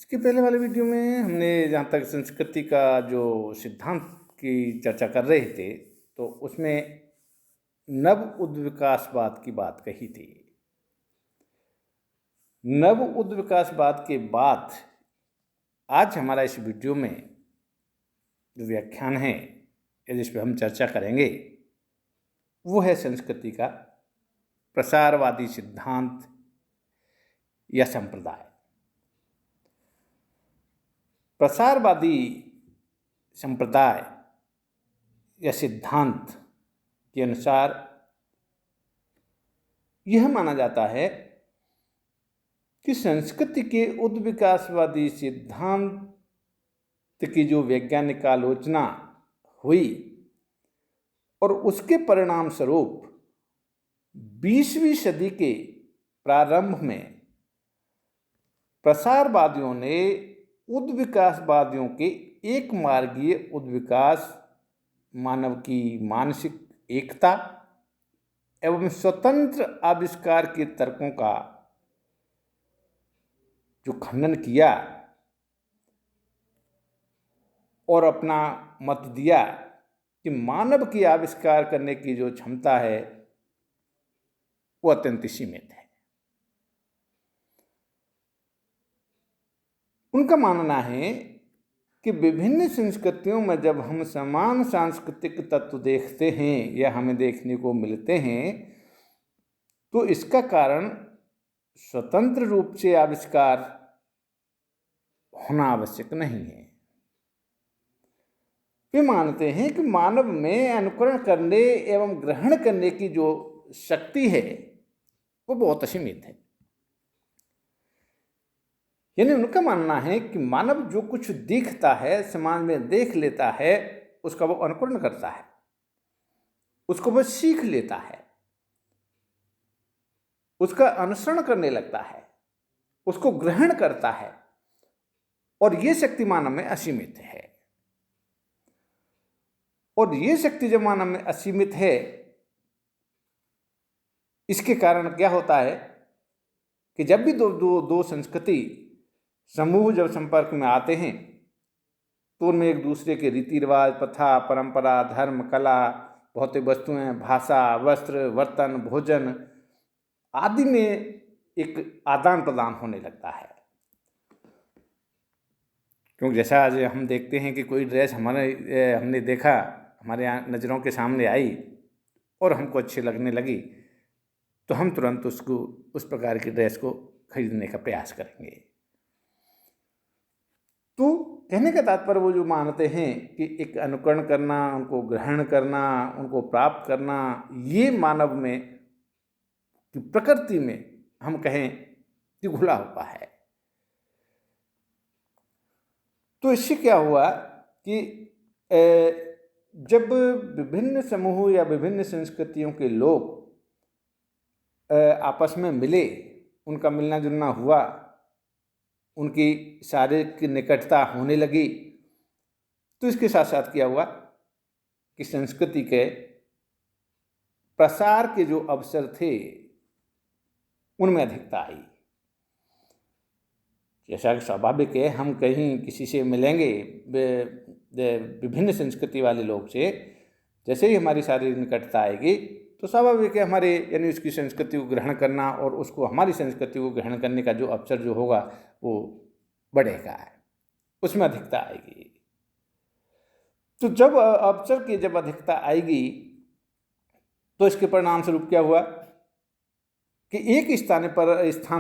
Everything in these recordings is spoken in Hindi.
इसके पहले वाले वीडियो में हमने जहाँ तक संस्कृति का जो सिद्धांत की चर्चा कर रहे थे, तो उसमें नव उद्विकासवाद की बात कही थी। नव उद्विकासवाद के बाद आज हमारा इस वीडियो में जो व्याख्यान है या जिस पर हम चर्चा करेंगे वो है संस्कृति का प्रसारवादी सिद्धांत या संप्रदाय। प्रसारवादी संप्रदाय या सिद्धांत के अनुसार यह माना जाता है कि संस्कृति के उद्विकासवादी सिद्धांत की जो वैज्ञानिक आलोचना हुई और उसके परिणाम स्वरूप 20वीं सदी के प्रारंभ में प्रसारवादियों ने उद्विकासवादियों के एक मार्गीय उद्विकास, मानव की मानसिक एकता एवं स्वतंत्र आविष्कार के तर्कों का जो खंडन किया और अपना मत दिया कि मानव की आविष्कार करने की जो क्षमता है वो अत्यंत सीमित है। उनका मानना है कि विभिन्न संस्कृतियों में जब हम समान सांस्कृतिक तत्व देखते हैं या हमें देखने को मिलते हैं तो इसका कारण स्वतंत्र रूप से आविष्कार होना आवश्यक नहीं है। वे मानते हैं कि मानव में अनुकरण करने एवं ग्रहण करने की जो शक्ति है वो बहुत असीमित है। यानी उनका मानना है कि मानव जो कुछ दिखता है, समाज में देख लेता है, उसका वो अनुकरण करता है, उसको वो सीख लेता है, उसका अनुसरण करने लगता है, उसको ग्रहण करता है और ये शक्ति मानव में असीमित है। और ये शक्ति जब मानव में असीमित है, इसके कारण क्या होता है कि जब भी दो संस्कृति समूह जब संपर्क में आते हैं तो उनमें एक दूसरे के रीति रिवाज, प्रथा, परंपरा, धर्म, कला, भौतिक वस्तुएं, भाषा, वस्त्र, बर्तन, भोजन आदि में एक आदान प्रदान होने लगता है। क्योंकि जैसा आज हम देखते हैं कि कोई ड्रेस हमने देखा, हमारे नज़रों के सामने आई और हमको अच्छी लगने लगी तो हम तुरंत उसको उस प्रकार की ड्रेस को खरीदने का प्रयास करेंगे। तो कहने का तात्पर्य वो जो मानते हैं कि एक अनुकरण करना, उनको ग्रहण करना, उनको प्राप्त करना, ये मानव में की प्रकृति में हम कहें कि घुला हुआ है। तो इससे क्या हुआ कि जब विभिन्न समूह या विभिन्न संस्कृतियों के लोग आपस में मिले, उनका मिलना जुलना हुआ, उनकी शारीरिक निकटता होने लगी, तो इसके साथ साथ क्या हुआ कि संस्कृति के प्रसार के जो अवसर थे उनमें अधिकता आई। जैसा कि स्वाभाविक है, हम कहीं किसी से मिलेंगे विभिन्न संस्कृति वाले लोग से, जैसे ही हमारी शारीरिक निकटता आएगी तो स्वाभाविक है हमारे यानी उसकी संस्कृति को ग्रहण करना और उसको हमारी संस्कृति को ग्रहण करने का जो अवसर जो होगा वो बढ़ेगा, उसमें अधिकता आएगी। तो जब अवसर की जब अधिकता आएगी तो इसके परिणाम स्वरूप क्या हुआ कि एक स्थान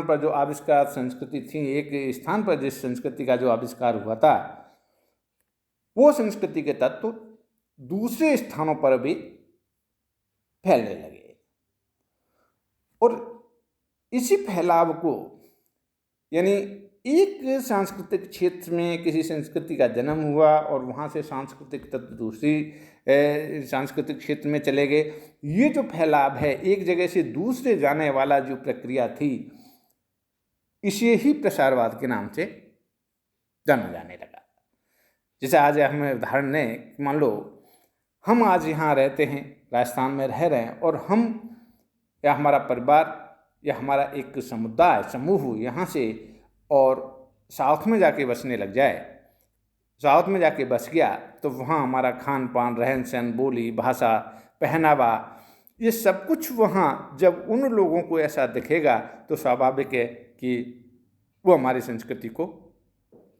पर जो आविष्कार संस्कृति थी, एक स्थान पर जिस संस्कृति का जो आविष्कार हुआ था वो संस्कृति के तत्व दूसरे स्थानों पर भी फैलने लगे और इसी फैलाव को यानी एक सांस्कृतिक क्षेत्र में किसी संस्कृति का जन्म हुआ और वहाँ से सांस्कृतिक तत्व दूसरी सांस्कृतिक क्षेत्र में चले गए। ये जो फैलाव है, एक जगह से दूसरे जाने वाला जो प्रक्रिया थी, इसे ही प्रसारवाद के नाम से जाना जाने लगा। जैसे आज हमें उदाहरण लें, मान लो हम आज यहाँ रहते हैं, राजस्थान में रह रहे हैं और हम या हमारा परिवार या हमारा एक समुदाय समूह यहाँ से और साउथ में जाके बसने लग जाए, साउथ में जाके बस गया, तो वहाँ हमारा खान पान, रहन सहन, बोली, भाषा, पहनावा, ये सब कुछ वहाँ जब उन लोगों को ऐसा दिखेगा तो स्वाभाविक है कि वो हमारी संस्कृति को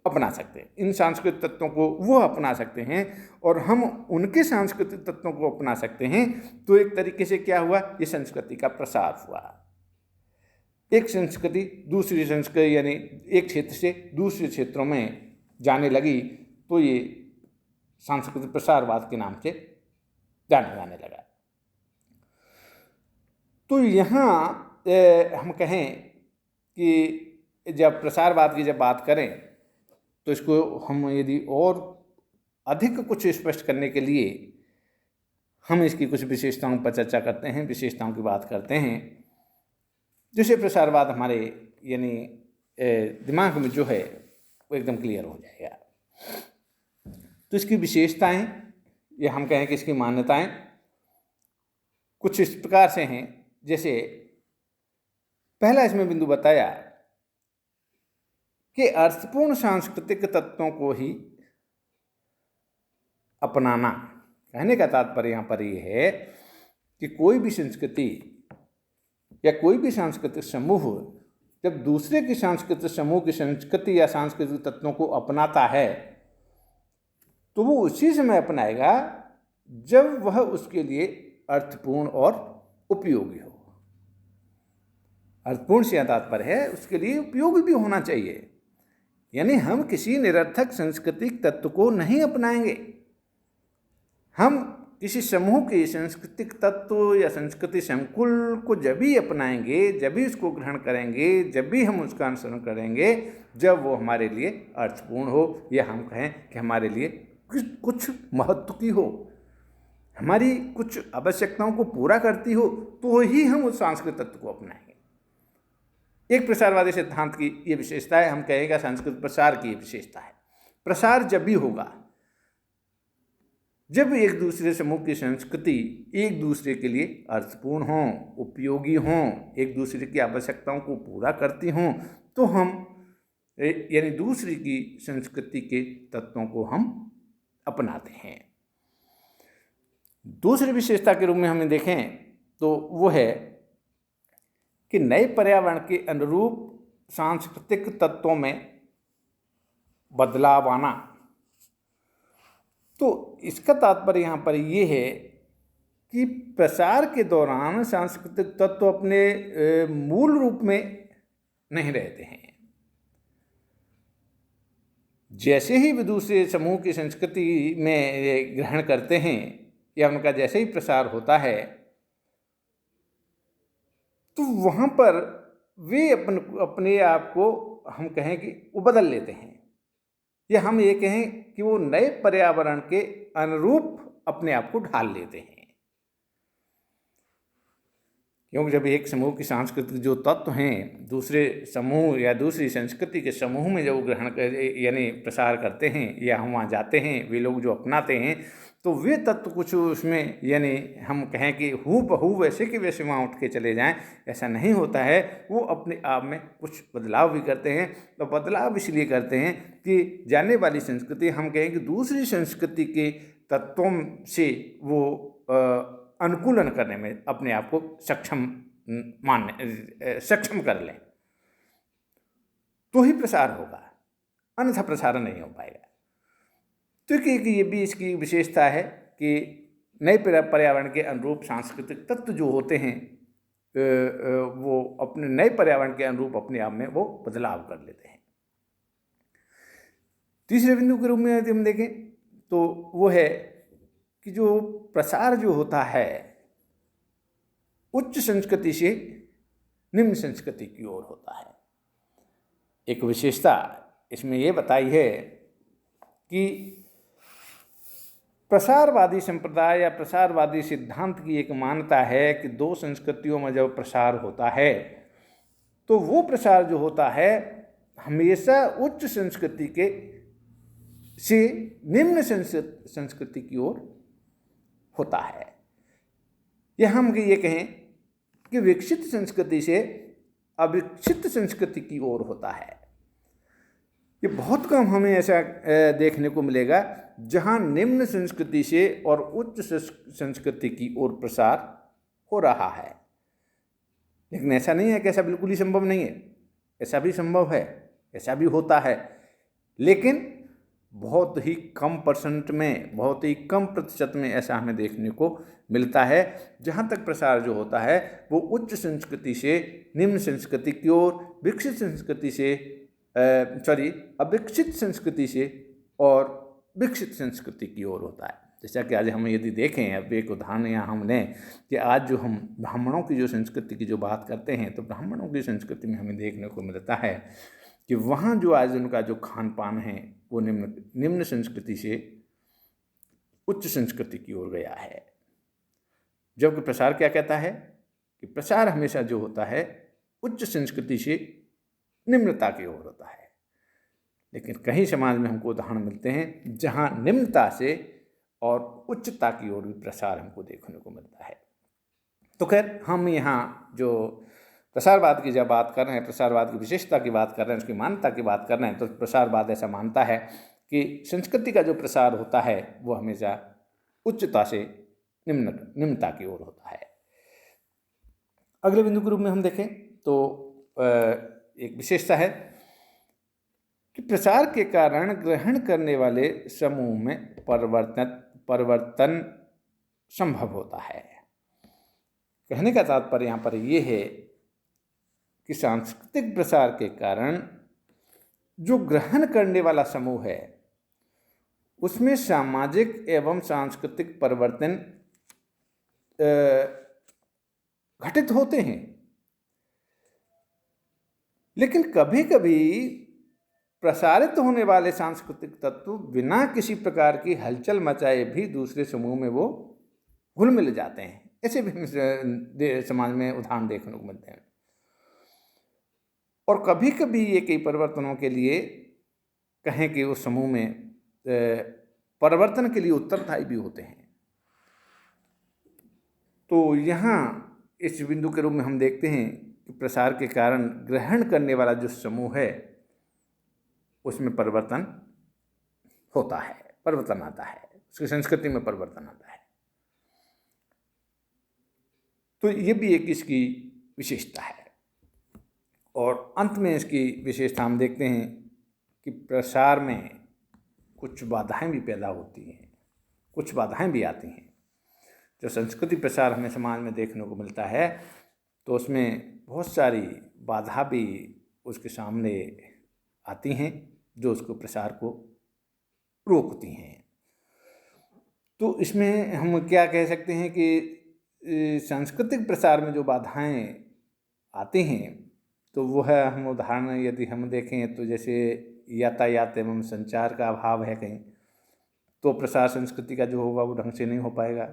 अपना सकते हैं, इन सांस्कृतिक तत्वों को वो अपना सकते हैं और हम उनके सांस्कृतिक तत्वों को अपना सकते हैं। तो एक तरीके से क्या हुआ, ये संस्कृति का प्रसार हुआ। एक संस्कृति दूसरी संस्कृति यानी एक क्षेत्र से दूसरे क्षेत्रों में जाने लगी, तो ये सांस्कृतिक प्रसारवाद के नाम से जाना जाने लगा। तो यहाँ हम कहें कि जब प्रसारवाद की जब बात करें तो इसको हम यदि और अधिक कुछ स्पष्ट करने के लिए हम इसकी कुछ विशेषताओं पर चर्चा करते हैं, विशेषताओं की बात करते हैं, जिससे प्रसारवाद हमारे यानी दिमाग में जो है वो एकदम क्लियर हो जाएगा। तो इसकी विशेषताएं या हम कहें कि इसकी मान्यताएं कुछ इस प्रकार से हैं। जैसे पहला इसमें बिंदु बताया कि अर्थपूर्ण सांस्कृतिक तत्वों को ही अपनाना। कहने का तात्पर्य यहाँ पर यह है कि कोई भी संस्कृति या कोई भी सांस्कृतिक समूह जब दूसरे की सांस्कृतिक समूह की संस्कृति या सांस्कृतिक तत्वों को अपनाता है तो वो उसी समय अपनाएगा जब वह उसके लिए अर्थपूर्ण और उपयोगी हो। अर्थपूर्ण से तात्पर्य है उसके लिए उपयोगी भी होना चाहिए, यानी हम किसी निरर्थक सांस्कृतिक तत्व को नहीं अपनाएंगे। हम किसी समूह के सांस्कृतिक तत्व या संस्कृति संकुल को जब भी अपनाएंगे, जब भी उसको ग्रहण करेंगे, जब भी हम उसका अनुसरण करेंगे, जब वो हमारे लिए अर्थपूर्ण हो या हम कहें कि हमारे लिए कुछ महत्व की हो, हमारी कुछ आवश्यकताओं को पूरा करती हो, तो ही हम उस सांस्कृतिक तत्व को अपनाएंगे। एक प्रसारवादी सिद्धांत की ये विशेषता है, हम कहेंगे सांस्कृतिक प्रसार की ये विशेषता है। प्रसार जब भी होगा जब एक दूसरे समूह की संस्कृति एक दूसरे के लिए अर्थपूर्ण हों, उपयोगी हों, एक दूसरे की आवश्यकताओं को पूरा करती हों, तो हम यानी दूसरे की संस्कृति के तत्वों को हम अपनाते हैं। दूसरी विशेषता के रूप में हमें देखें तो वो है कि नए पर्यावरण के अनुरूप सांस्कृतिक तत्वों में बदलाव आना। तो इसका तात्पर्य यहाँ पर ये है कि प्रसार के दौरान सांस्कृतिक तत्व अपने मूल रूप में नहीं रहते हैं। जैसे ही वे दूसरे समूह की संस्कृति में ग्रहण करते हैं या उनका जैसे ही प्रसार होता है तो वहाँ पर वे अपने आप को हम कहें कि वो बदल लेते हैं, या हम ये कहें कि वो नए पर्यावरण के अनुरूप अपने आप को ढाल लेते हैं। क्योंकि जब एक समूह की सांस्कृतिक जो तत्व हैं दूसरे समूह या दूसरी संस्कृति के समूह में जब ग्रहण कर यानी प्रसार करते हैं या हम वहाँ जाते हैं, वे लोग जो अपनाते हैं, तो वे तत्व कुछ उसमें यानी हम कहें कि हूबहू वैसे कि वैसे वहाँ उठ के चले जाएं, ऐसा नहीं होता है। वो अपने आप में कुछ बदलाव भी करते हैं। तो बदलाव इसलिए करते हैं कि जाने वाली संस्कृति हम कहें कि दूसरी संस्कृति के तत्वों से वो अनुकूलन करने में अपने आप को सक्षम कर लें, तो ही प्रसार होगा, अन्यथा प्रसार नहीं हो पाएगा। तो ये भी इसकी विशेषता है कि नए पर्यावरण के अनुरूप सांस्कृतिक तत्व जो होते हैं वो अपने नए पर्यावरण के अनुरूप अपने आप में वो बदलाव कर लेते हैं। तीसरे बिंदु के रूप में यदि हम देखें तो वो है कि जो प्रसार जो होता है उच्च संस्कृति से निम्न संस्कृति की ओर होता है। एक विशेषता इसमें ये बताई है कि प्रसारवादी संप्रदाय या प्रसारवादी सिद्धांत की एक मान्यता है कि दो संस्कृतियों में जब प्रसार होता है तो वो प्रसार जो होता है हमेशा उच्च संस्कृति के से निम्न संस्कृति की ओर होता है। या हम ये कहें कि विकसित संस्कृति से अविकसित संस्कृति की ओर होता है। ये बहुत कम हमें ऐसा देखने को मिलेगा जहाँ निम्न संस्कृति से और उच्च संस्कृति की ओर प्रसार हो रहा है। लेकिन ऐसा नहीं है कि ऐसा बिल्कुल ही संभव नहीं है, ऐसा भी संभव है, ऐसा भी होता है, लेकिन बहुत ही कम परसेंट में, बहुत ही कम प्रतिशत में ऐसा हमें देखने को मिलता है। जहाँ तक प्रसार जो होता है वो उच्च संस्कृति से निम्न संस्कृति की ओर, विकसित संस्कृति से अविकसित संस्कृति से और विकसित संस्कृति की ओर होता है। जैसा कि आज हम यदि देखें, अब एक उदाहरण यहाँ हम लें कि आज जो हम ब्राह्मणों की जो संस्कृति की जो बात करते हैं, तो ब्राह्मणों की संस्कृति में हमें देखने को मिलता है कि वहाँ जो आज उनका जो खान पान है वो निम्न संस्कृति से उच्च संस्कृति की ओर गया है। जबकि प्रसार क्या कहता है कि प्रसार हमेशा जो होता है उच्च संस्कृति से निम्नता की ओर होता है। लेकिन कहीं समाज में हमको उदाहरण मिलते हैं जहाँ निम्नता से और उच्चता की ओर भी प्रसार हमको देखने को मिलता है। तो खैर, हम यहाँ जो प्रसारवाद की जब बात कर रहे हैं, प्रसारवाद की विशेषता की बात कर रहे हैं, उसकी मान्यता की बात कर रहे हैं, तो प्रसारवाद ऐसा मानता है कि संस्कृति का जो प्रसार होता है वो हमेशा उच्चता से निम्नता की ओर होता है। अगले बिंदु के रूप में हम देखें तो एक विशेषता है कि प्रसार के कारण ग्रहण करने वाले समूह में परिवर्तन संभव होता है। कहने का तात्पर्य यहाँ पर यह है कि सांस्कृतिक प्रसार के कारण जो ग्रहण करने वाला समूह है उसमें सामाजिक एवं सांस्कृतिक परिवर्तन घटित होते हैं। लेकिन कभी कभी प्रसारित होने वाले सांस्कृतिक तत्व बिना किसी प्रकार की हलचल मचाए भी दूसरे समूह में वो घुल मिल जाते हैं। ऐसे भी समाज में उदाहरण देखने को मिलते हैं। और कभी कभी ये कई परिवर्तनों के लिए कहें कि उस समूह में परिवर्तन के लिए उत्तरदायी भी होते हैं। तो यहाँ इस बिंदु के रूप में हम देखते हैं कि प्रसार के कारण ग्रहण करने वाला जो समूह है उसमें परिवर्तन होता है, परिवर्तन आता है, उसकी संस्कृति में परिवर्तन आता है। तो ये भी एक इसकी विशेषता है। और अंत में इसकी विशेषता हम देखते हैं कि प्रसार में कुछ बाधाएं भी पैदा होती हैं, कुछ बाधाएं भी आती हैं। जो संस्कृति प्रसार हमें समाज में देखने को मिलता है तो उसमें बहुत सारी बाधा भी उसके सामने आती हैं जो उसको प्रसार को रोकती हैं। तो इसमें हम क्या कह सकते हैं कि सांस्कृतिक प्रसार में जो बाधाएं आती हैं तो वो है, हम उदाहरण यदि हम देखें तो जैसे यातायात एवं संचार का अभाव है कहीं, तो प्रसार संस्कृति का जो होगा वो ढंग से नहीं हो पाएगा।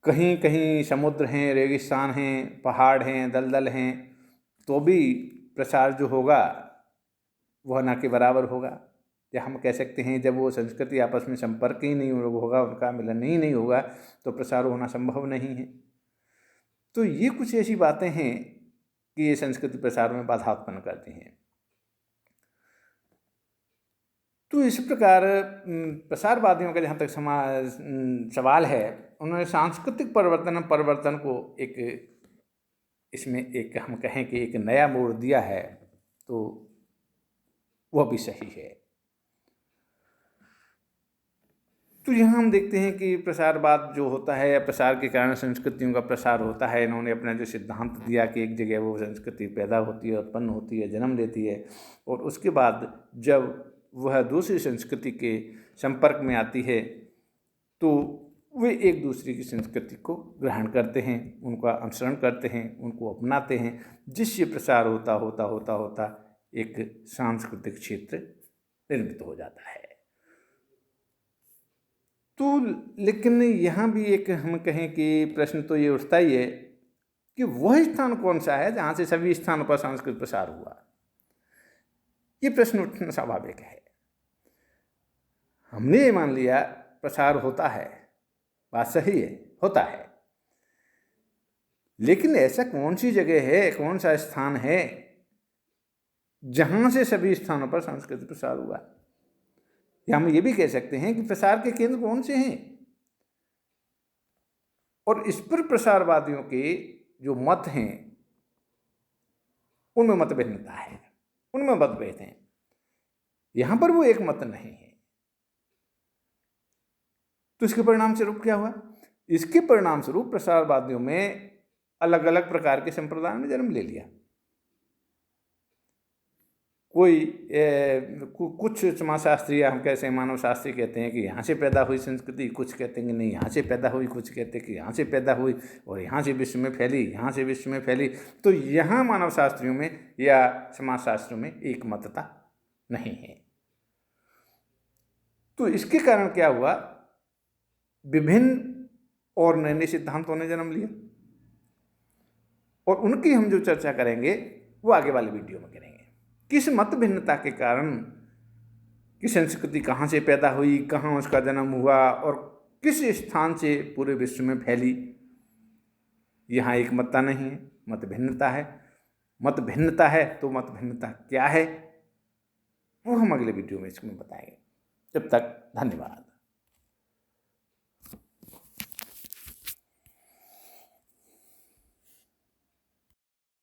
कहीं कहीं समुद्र हैं, रेगिस्तान हैं, पहाड़ हैं, दलदल हैं, तो भी प्रसार जो होगा वह ना के बराबर होगा। या हम कह सकते हैं जब वो संस्कृति आपस में संपर्क ही नहीं होगा, उनका मिलन ही नहीं होगा, तो प्रसार होना संभव नहीं है। तो ये कुछ ऐसी बातें हैं कि ये संस्कृति प्रसार में बाधा उत्पन्न करती हैं। तो इस प्रकार प्रसारवादियों का जहाँ तक सवाल है, उन्होंने सांस्कृतिक परिवर्तन को एक इसमें एक हम कहें कि एक नया मोड़ दिया है, तो वह भी सही है। तो यहाँ हम देखते हैं कि प्रसारवाद जो होता है या प्रसार के कारण संस्कृतियों का प्रसार होता है, इन्होंने अपना जो सिद्धांत दिया कि एक जगह वो संस्कृति पैदा होती है, उत्पन्न होती है, जन्म लेती है, और उसके बाद जब वह दूसरी संस्कृति के संपर्क में आती है तो वे एक दूसरे की संस्कृति को ग्रहण करते हैं, उनका अनुसरण करते हैं, उनको अपनाते हैं, जिससे प्रसार होता होता होता होता एक सांस्कृतिक क्षेत्र निर्मित हो जाता है। तो लेकिन यहाँ भी एक हम कहें कि प्रश्न तो ये उठता ही है कि वह स्थान कौन सा है जहाँ से सभी स्थानों पर सांस्कृतिक प्रसार हुआ। ये प्रश्न उठना स्वाभाविक है। हमने ये मान लिया प्रसार होता है, बात सही है, होता है, लेकिन ऐसा कौन सी जगह है, कौन सा स्थान है जहाँ से सभी स्थानों पर सांस्कृतिक प्रसार हुआ। या हम ये भी कह सकते हैं कि प्रसार के केंद्र कौन से हैं, और इस पर प्रसारवादियों के जो मत हैं उनमें मतभिन्नता है, उनमें मतभेद हैं। यहाँ पर वो एक मत नहीं है। तो इसके परिणाम स्वरूप क्या हुआ? इसके परिणाम स्वरूप प्रसारवादियों में अलग अलग प्रकार के संप्रदायों ने जन्म ले लिया। कोई कुछ समाजशास्त्री, हम कैसे मानव शास्त्री कहते हैं कि यहाँ से पैदा हुई संस्कृति, कुछ कहते हैं कि नहीं यहाँ से पैदा हुई, कुछ कहते हैं कि यहाँ से पैदा हुई और यहाँ से विश्व में फैली, यहाँ से विश्व में फैली। तो यहाँ मानव शास्त्रियों में या समाजशास्त्रियों में एक मतता नहीं है। तो इसके कारण क्या हुआ? विभिन्न और नए नए सिद्धांतों ने जन्म लिया, और उनकी हम जो चर्चा करेंगे वो आगे वाले वीडियो में करेंगे। किस मत भिन्नता के कारण कि संस्कृति कहाँ से पैदा हुई, कहाँ उसका जन्म हुआ और किस स्थान से पूरे विश्व में फैली, यहाँ एक मतता नहीं है, मत भिन्नता है। मत भिन्नता है तो मत भिन्नता क्या है वो हम अगले वीडियो में इसमें बताएंगे। तब तक धन्यवाद।